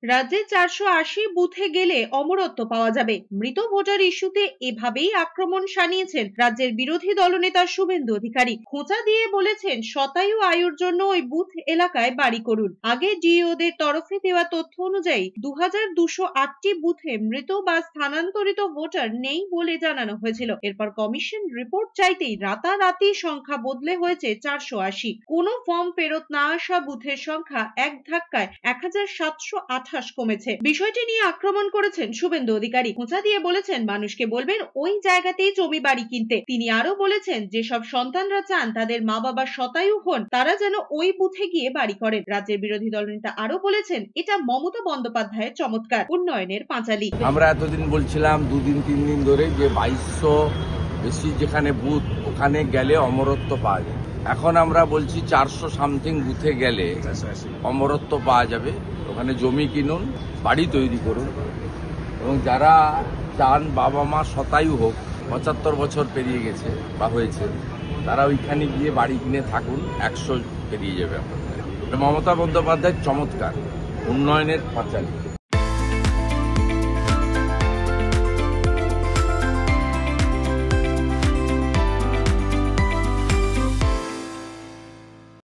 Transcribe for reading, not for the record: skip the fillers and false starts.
রাজ্যে 480 বুথে গেলে অমরত্ব পাওয়া যাবে। মৃত ভোটার ইস্যুতে এভাবেই আক্রমণ শানিয়েছেন রাজ্যের বিরোধী দলনেতা শুভেন্দু অধিকারী। খোঁচা দিয়ে বলেছেন, শতায়ু আয়ুর জন্য ওই বুথ এলাকায় বাড়ি করুন। আগে ডিওদের তরফে দেওয়া তথ্য অনুযায়ী 2208টি বুথে মৃত বা স্থানান্তরিত ভোটার নেই বলে জানানো হয়েছিল। এরপর কমিশন রিপোর্ট চাইতেই রাতারাতি সংখ্যা বদলে হয়েছে 480। কোনো ফর্ম ফেরত না আসা বুথের সংখ্যা এক ধাক্কায় 1728 কমেছে। বিষয়টি নিয়ে আক্রমণ করেছেন শুভেন্দু অধিকারী। খোঁচা দিয়ে বলেছেন, মানুষকে বলবেন ওই জায়গাতেই জমি বাড়ি কিনতে। তিনি আরো বলেছেন, যেসব সন্তানরা চান তাদের মা বাবা শতায়ু হন, তারা যেন ওই বুথে গিয়ে বাড়ি করেন। রাজ্যের বিরোধী দলনেতা আরো বলেছেন, এটা মমতা বন্দ্যোপাধ্যায়ের চমৎকার, উন্নয়নের পাঁচালী। আমরা এতদিন বলছিলাম, দুদিন 3 দিন ধরে, যে 2200 বেশি যেখানে বুথ, ওখানে গেলে অমরত্ব পাওয়া যায়। এখন আমরা বলছি 400 সামথিং বুথে গেলে অমরত্ব পাওয়া যাবে। ওখানে জমি কিনুন, বাড়ি তৈরি করুন, এবং যারা চান বাবা মা শতায়ু হোক, 75 বছর পেরিয়ে গেছে বা হয়েছে, তারা ওইখানে গিয়ে বাড়ি কিনে থাকুন, 100 পেরিয়ে যাবে। মমতা বন্দ্যোপাধ্যায়ের চমৎকার, উন্নয়নের পাঁচালী।